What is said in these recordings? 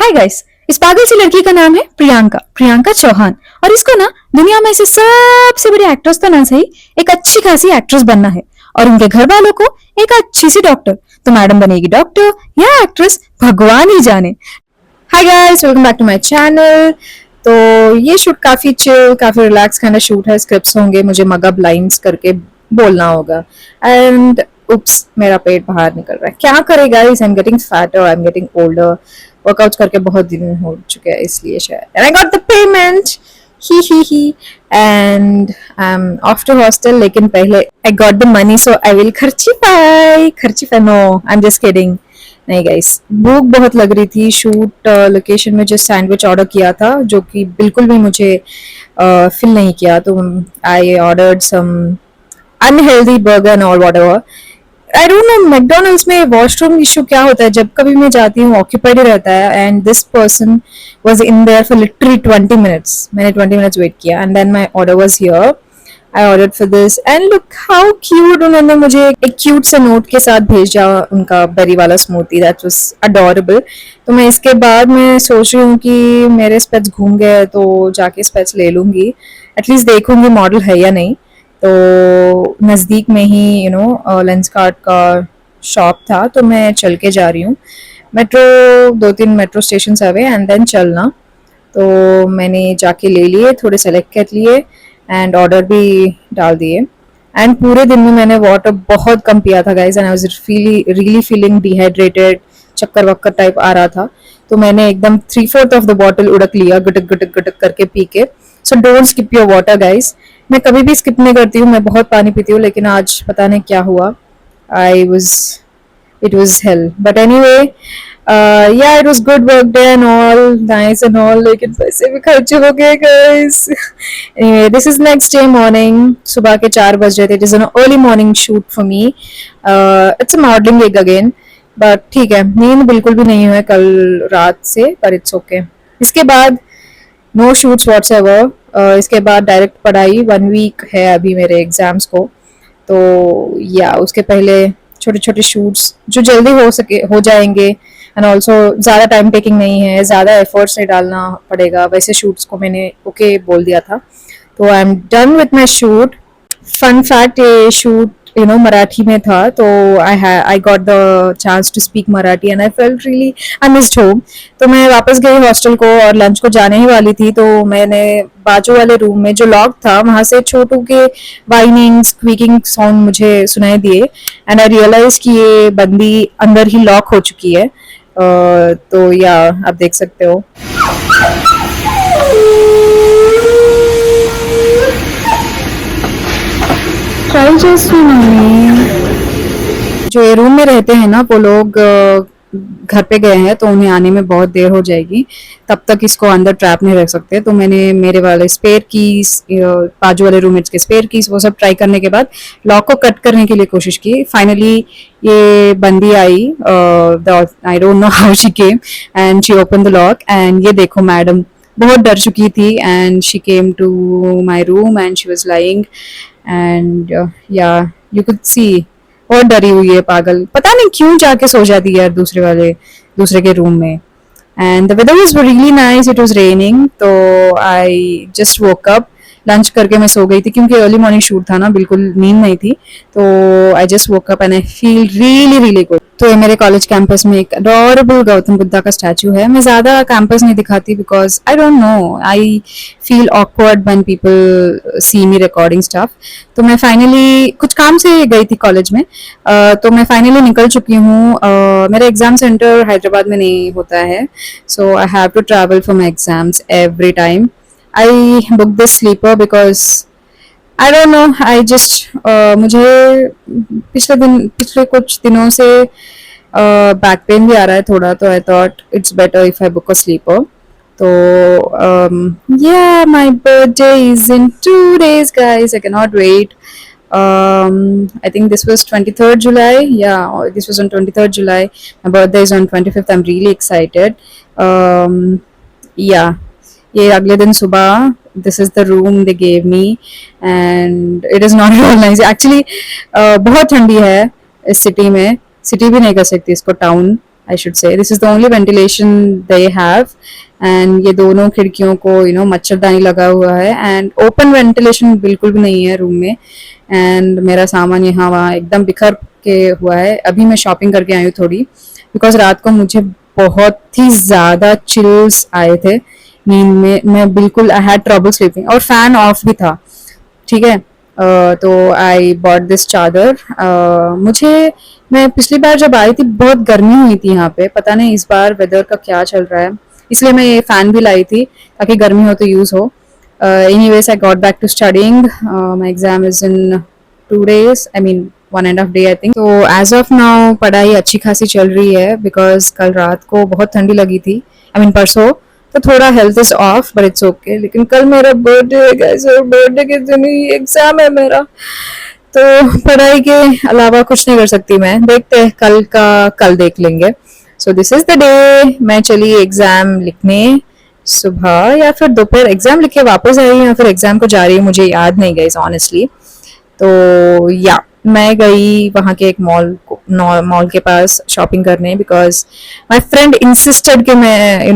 Hi guys. इस पागल सी लड़की का नाम है प्रियंका प्रियंका चौहान। और इसको ना दुनिया में से सबसे बड़ी एक्ट्रेस तो ना सही, एक अच्छी खासी एक्ट्रेस बनना है। और उनके घर वालों को एक अच्छी सी डॉक्टर। तो मैडम बनेगी डॉक्टर या एक्ट्रेस, भगवान ही जाने। Hi guys, welcome back to my channel. तो ये शूट काफी चिल, काफी रिलैक्स काइंड ऑफ शूट है। स्क्रिप्ट्स होंगे, मुझे मगअप लाइंस करके बोलना होगा। एंड उप्स, मेरा पेट बाहर निकल रहा है। क्या करे guys, I am getting fatter, I am getting older. Workout करके बहुत दिन हो चुके हैं इसलिए शायद। And I got the payment, he and I am off to hostel. लेकिन पहले I got the money, so I will खर्चीफाई। No, I am just kidding. नहीं गाइस, भूख बहुत लग रही थी। शूट लोकेशन में जो सैंडविच ऑर्डर किया था, जो कि बिल्कुल भी मुझे फिल नहीं किया, तो I ordered some unhealthy burger and all whatever. I don't know McDonald's में वॉशरूम इशू क्या होता है, जब कभी मैं जाती हूँ ऑक्यूपाइड रहता है। And this person was in there for literally 20 minutes. मैंने 20 मिनट्स वेट किया and then my order was here. I order for this and look how cute. उन्होंने मुझे एक क्यूट से नोट के साथ भेजा उनका बेरी वाला स्मूथी, दैट वाज अडोरेबल। तो मैं इसके बाद मैं सोच रही हूँ कि मेरे स्पेक्स घूम गए तो जाके स्पेक्स ले लूंगी। एटलीस्ट देखूंगी मॉडल है या नहीं। तो नज़दीक में ही लेंस कार्ट का शॉप था, तो मैं चल के जा रही हूँ। Metro 2-3 metro station away and then चलना। तो मैंने जाके ले लिए, थोड़े सेलेक्ट कर लिए एंड ऑर्डर भी डाल दिए। एंड पूरे दिन में मैंने वाटर बहुत कम पिया था guys, and I was really feeling dehydrated, चक्कर वक्कर टाइप आ रहा था। तो मैंने एकदम 3/4 ऑफ द बॉटल उड़क लिया, गटक गटक गटक करके पी के। So don't skip your water guys. मैं कभी भी स्किप नहीं करती हूँ, मैं बहुत पानी पीती हूँ, लेकिन आज पता नहीं क्या हुआ। I was it was hell, but anyway, yeah, it was good work day and all, nice and all, लेकिन पैसे भी खर्च हो गए guys. Anyway, this is next day morning. सुबह के 4 बज रहे थे. It is an early morning shoot for me. It's a modeling gig again, but ठीक है, नींद बिल्कुल भी नहीं हुआ कल रात से, पर it's okay. इसके बाद नो शूट्स व्हाट्सएवर। इसके बाद डायरेक्ट पढ़ाई। 1 वीक है अभी मेरे एग्जाम्स को। तो या उसके पहले छोटे छोटे शूट्स जो जल्दी हो जाएंगे। एंड ऑल्सो ज़्यादा टाइम टेकिंग नहीं है, ज़्यादा एफर्ट्स नहीं डालना पड़ेगा। वैसे शूट्स को मैंने ओके बोल दिया था। तो I am done with my shoot. Fun fact, ये शूट मराठी में था, तो I got the chance to speak Marathi and I felt really I missed home. तो मैं वापस गई हॉस्टल को और लंच को जाने ही वाली थी। तो मैंने बाजू वाले रूम में जो लॉक था, वहां से छोटू के वाइनिंग स्क्वीकिंग साउंड मुझे सुनाई दिए। एंड आई रियलाइज कि ये बंदी अंदर ही लॉक हो चुकी है। तो या आप देख सकते हो। जो ये रूम में रहते हैं ना, वो लोग घर पे गए हैं, तो उन्हें आने में बहुत देर हो जाएगी। तब तक इसको अंदर ट्रैप नहीं रख सकते। तो मैंने मेरे वाले स्पेयर कीज, बाजू वाले रूममेट्स के स्पेयर कीज, वो सब ट्राई करने के बाद लॉक को कट करने के लिए कोशिश की। फाइनली ये बंदी आई। I don't know how she came and she open the lock. And ये देखो, मैडम बहुत डर चुकी थी and she came to my room and she was lying. And yeah you could see, बहुत डरी हुई है पागल। पता नहीं क्यों जाके सो जाती है यार दूसरे के रूम में। And the weather was really nice, it was raining. तो I just woke up. Lunch करके मैं सो गई थी क्योंकि अर्ली मॉर्निंग शूट था ना, बिल्कुल नींद नहीं थी। तो I just woke up and I feel really really good. तो ये मेरे कॉलेज कैंपस में एक अडोरेबल गौतम बुद्धा का स्टैचू है। मैं ज्यादा कैंपस नहीं दिखाती because I don't no, I feel awkward when people see me recording stuff. तो मैं फाइनली कुछ काम से गई थी कॉलेज में। तो मैं फाइनली निकल चुकी हूँ। मेरा एग्जाम सेंटर हैदराबाद में नहीं होता है, so I have to travel for my exams every time. I booked this sleeper because I don't know, I just मुझे पिछले कुछ दिनों से बैक पेन भी आ रहा है थोड़ा, तो I thought it's better if I book a sleeper. तो yeah, my birthday is in 2 days guys, I cannot wait. I think this was 23rd July. Yeah, this was on 23rd July. My birthday is on 25th. I'm really excited. Yeah, ये अगले दिन सुबह, this is the room they gave me and it is not all nice actually. बहुत ठंडी है इस city में, city भी नहीं कर सकती इसको town. I should say this is the only ventilation they have. And ये दोनों खिड़कियों को मच्छरदानी लगा हुआ है एंड ओपन वेंटिलेशन बिल्कुल भी नहीं है रूम में. एंड मेरा सामान यहाँ वहाँ एकदम बिखर के हुआ है. अभी मैं शॉपिंग करके आई हूँ थोड़ी, बिकॉज रात को मुझे बहुत ही ज़्यादा चिल्स आए थे नींद में. मैं बिल्कुल आई हैड ट्रबल स्लीपिंग और फैन ऑफ भी था. ठीक है. तो आई बॉट दिस चादर. मुझे मैं पिछली बार जब आई थी बहुत गर्मी हुई थी यहाँ पे. पता नहीं इस बार वेदर का क्या चल रहा है, इसलिए मैं ये फैन भी लाई थी ताकि गर्मी हो तो यूज़ हो. Anyways, I got back to studying. My exam is in 2 days. I mean 1.5 day I think. So as of now पढ़ाई अच्छी खासी चल रही है because कल रात को बहुत ठंडी लगी थी. I mean परसों तो थोड़ा health is of but it's okay. लेकिन कल मेरा बर्थडे है गाइस और बर्थडे के दिन ही एग्जाम है मेरा. तो पढ़ाई के अलावा कुछ नहीं कर सकती मैं. देखते हैं कल का कल देख लेंगे. सो दिस इज द डे. मैं चली एग्जाम लिखने सुबह या फिर दोपहर. एग्जाम लिख के वापस आई या फिर एग्जाम को जा रही है मुझे याद नहीं गाइस ऑनेस्टली. तो या मैं गई वहाँ के एक मॉल के पास शॉपिंग करने बिकॉज माय फ्रेंड इंसिस्टेड कि मैं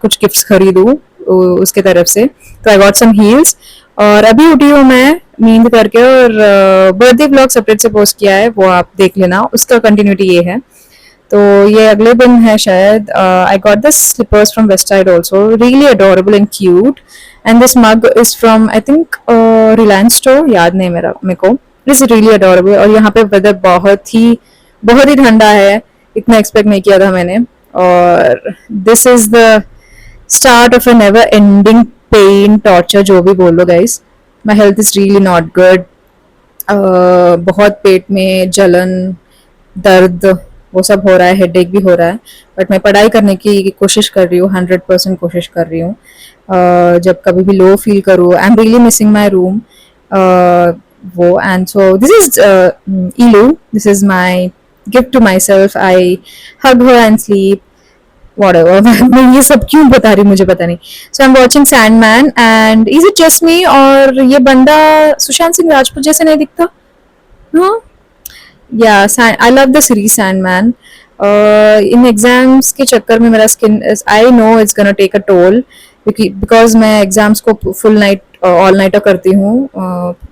कुछ गिफ्ट्स खरीदूँ उसके तरफ से. तो आई गॉट सम हील्स. और अभी उठी हूँ मैं नींद करके और बर्थडे व्लॉग सेपरेट से पोस्ट किया है, वो आप देख लेना. उसका कंटिन्यूटी ये है. तो ये अगले दिन है शायद. I got this slippers from Westside also, really adorable and cute. And this mug is from I think Reliance store, याद नहीं मेरे को. Is really adorable. और यहाँ पे वेदर बहुत ही ठंडा है. इतना एक्सपेक्ट नहीं किया था मैंने. और this is the start of a never ending pain torture, जो भी बोल लो guys. My health is really not good. बहुत पेट में जलन, दर्द, वो सब हो रहा है. हेडेक भी हो रहा है. बट मैं पढ़ाई करने की कोशिश कर रही हूँ, 100% कोशिश कर रही हूँ. जब कभी भी लो फील करूँ, I am really missing my room. वो एंड सो दिस इज इलू. This is my gift to myself. I hug her and sleep whatever. मैं ये सब क्यों बता रही मुझे पता नहीं. So I am watching Sandman and is it just me और ये बंदा सुशांत सिंह राजपूत जैसे नहीं दिखता? हाँ या I love the series Sandman. इन एग्जाम्स के चक्कर में मेरा skin I know it's gonna take a toll because मैं एग्जाम्स को फुल नाइट ऑल नाइटर करती हूँ.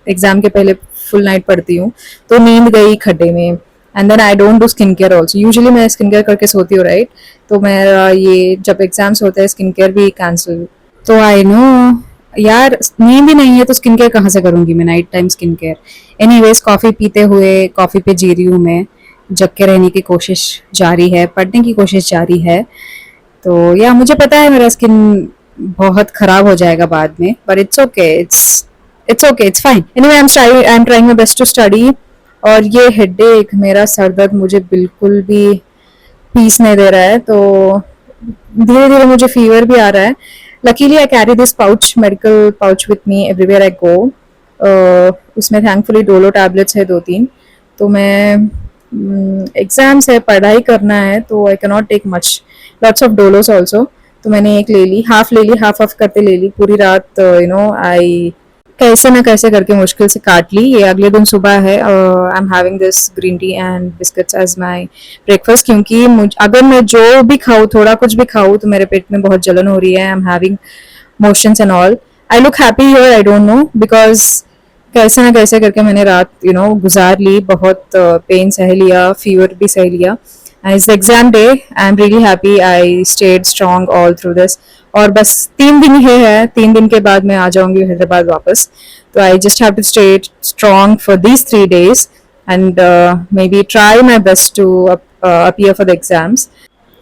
एग्जाम के पहले फुल नाइट पढ़ती हूँ तो नींद गई खड्डे में. And then I don't do skin care also. Usually मैं स्किन केयर करके सोती हूँ राइट. तो मेरा ये जब एग्जाम्स होते हैं स्किन केयर भी कैंसिल. तो आई नो यार नींद ही नहीं है तो स्किन केयर कहाँ से करूँगी मैं, night time skin care. Anyways coffee पीते हुए कॉफ़ी पे जी रही हूँ मैं. जग के रहने की कोशिश जारी है, पढ़ने की कोशिश जारी है. तो या मुझे पता है मेरा स्किन बहुत खराब हो जाएगा बाद में but it's okay. It's okay, it's fine. Anyway I am trying my best to study. और ये हेडेक, मेरा सर दर्द मुझे बिल्कुल भी पीस नहीं दे रहा है. तो धीरे धीरे मुझे फीवर भी आ रहा है. Luckily I carry this pouch, medical pouch with me everywhere I go. उसमें थैंकफुली डोलो टैबलेट्स है 2-3. तो मैं एग्जाम्स है, पढ़ाई करना है तो I can not take much. Lots of Dolos also. तो मैंने एक ले ली, हाफ ऑफ करते ले ली. पूरी रात आई कैसे ना कैसे करके मुश्किल से काट ली. ये अगले दिन सुबह है. I am having this green tea and biscuits as my breakfast क्योंकि अगर मैं जो भी खाऊँ, थोड़ा कुछ भी खाऊँ तो मेरे पेट में बहुत जलन हो रही है. I am having motions and all. I look happy here, I don't no because कैसे ना कैसे करके मैंने रात गुजार ली. बहुत पेन सह लिया, फीवर भी सह लिया. And it's exam day. I am really happy I stayed strong all through this. और बस 3 दिन ही है. 3 दिन के बाद मैं आ जाऊंगी हैदराबाद वापस. तो I just have to stay strong for these 3 days and maybe try my best to appear for the exams.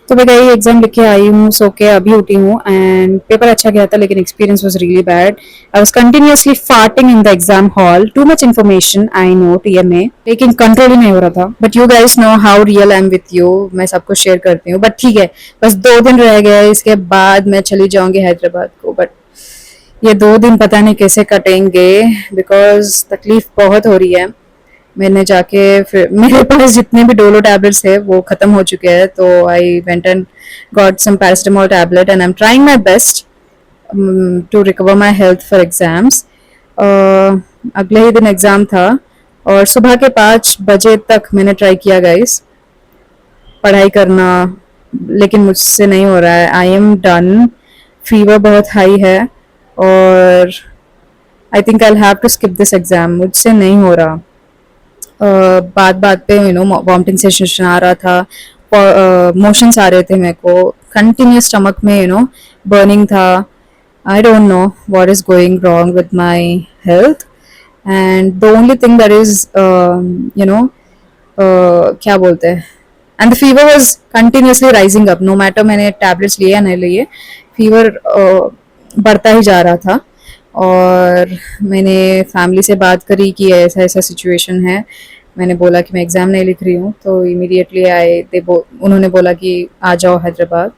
तो मैं गई, एग्जाम लिख के आई हूँ, सो के अभी उठी हूँ. एंड पेपर अच्छा गया था लेकिन experience was really bad. I was continuously farting in the exam hall. Too much information I know TMA, लेकिन कंट्रोल ही नहीं हो रहा था. But you guys know how real I am with you. मैं सब कुछ शेयर करती हूँ. बट ठीक है, बस 2 दिन रह गए, इसके बाद मैं चली जाऊंगी हैदराबाद को. बट ये 2 दिन पता नहीं कैसे कटेंगे बिकॉज तकलीफ बहुत हो रही है. मैंने जाके फिर मेरे पास जितने भी डोलो टैबलेट्स है वो खत्म हो चुके हैं. तो I went and got some paracetamol tablet and I am trying my best to recover my health for exams. अगले ही दिन एग्जाम था और सुबह के 5 बजे तक मैंने ट्राई किया गाइस. पढ़ाई करना, लेकिन मुझसे नहीं हो रहा है. I am done. फीवर बहुत हाई है और I think I have to skip this exam. मुझसे नहीं हो रहा. बात बात पे वॉमिटिंग सेंसेशन आ रहा था, मोशंस आ रहे थे मेरे को, कंटिन्यूस स्टमक में बर्निंग था. I don't know what is going wrong with my health. And the only thing that is क्या बोलते हैं, and the fever was continuously rising up. No matter मैंने टैबलेट्स लिए या नहीं लिए, फीवर बढ़ता ही जा रहा था. और मैंने फैमिली से बात करी कि ऐसा ऐसा सिचुएशन है. मैंने बोला कि मैं एग्ज़ाम नहीं लिख रही हूँ, तो इमीडिएटली उन्होंने बोला कि आ जाओ हैदराबाद.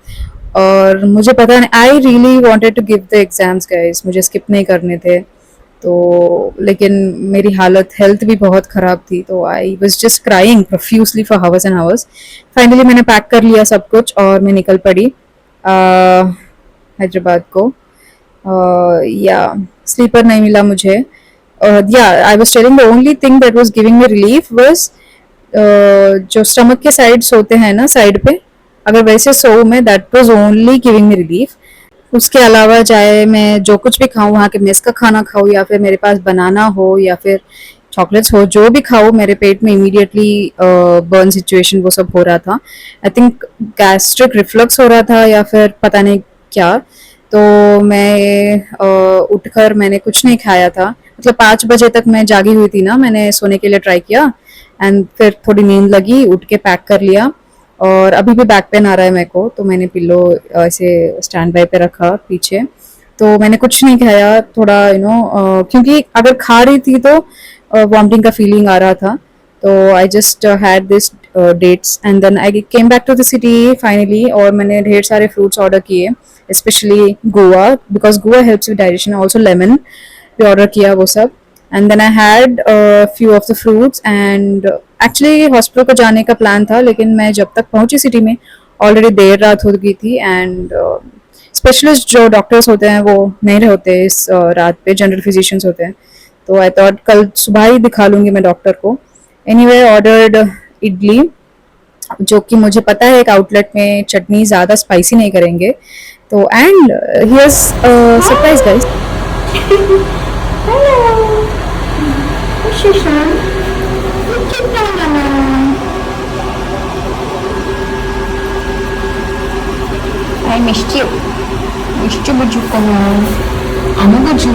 और मुझे पता नहीं, I really wanted to give the exams guys, मुझे स्किप नहीं करने थे. तो लेकिन मेरी हालत हेल्थ भी बहुत ख़राब थी, तो I was just crying profusely for hours and hours. Finally मैंने पैक कर लिया सब कुछ और मैं निकल पड़ी हैदराबाद को. या स्लीपर नहीं मिला मुझे. Yeah, I was telling the only thing that was giving me relief was जो स्टमक के साइड सोते हैं ना, साइड पे, अगर वैसे सो मैं, that was only giving me relief. उसके अलावा चाहे मैं जो कुछ भी खाऊं, वहाँ के मेस का खाना खाऊं या फिर मेरे पास बनाना हो या फिर चॉकलेट्स हो, जो भी खाऊं, मेरे पेट में इमीडिएटली बर्न सिचुएशन वो सब हो रहा था. आई थिंक गैस्ट्रिक रिफ्लक्स हो रहा था या फिर पता नहीं क्या. तो मैं उठकर मैंने कुछ नहीं खाया था. मतलब 5 बजे तक मैं जागी हुई थी ना, मैंने सोने के लिए ट्राई किया एंड फिर थोड़ी नींद लगी, उठ के पैक कर लिया. और अभी भी बैक पेन आ रहा है मेरे को, तो मैंने पिल्लो ऐसे स्टैंड बाय पे रखा पीछे. तो मैंने कुछ नहीं खाया थोड़ा क्योंकि अगर खा रही थी तो वॉमिटिंग का फीलिंग आ रहा था. तो I just had this dates and then I came back to the city finally. और मैंने ढेर सारे फ्रूट्स ऑर्डर किए, specially guava, because guava helps with digestion, also lemon भी ऑर्डर किया वो सब. And then I had few of the fruits. And actually hospital को जाने का प्लान था, लेकिन मैं जब तक पहुंची सिटी में ऑलरेडी देर रात हो गई थी. एंड स्पेशलिस्ट जो डॉक्टर्स होते हैं वो नहीं रहते इस रात पे, जनरल फिजिशियंस होते हैं. तो आई थॉट कल सुबह ही दिखा लूंगी मैं डॉक्टर को. एनीवे ऑर्डर्ड इडली, जो कि मुझे पता है एक आउटलेट में चटनी ज़्यादा स्पाइसी नहीं करेंगे. तो and here's surprise guys. I missed you. Missed you bujuko. Ano buju?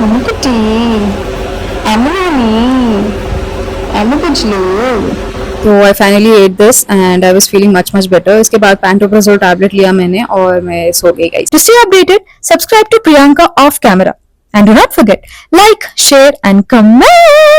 Ano kuti? Ano ni? Ano bujlu? तो I finally at this and I was feeling much much better. इसके बाद pantoprazole tablet लिया मैंने और मैं सो गई guys. To stay updated, subscribe to Priyanka off camera and do not forget, like, share and comment.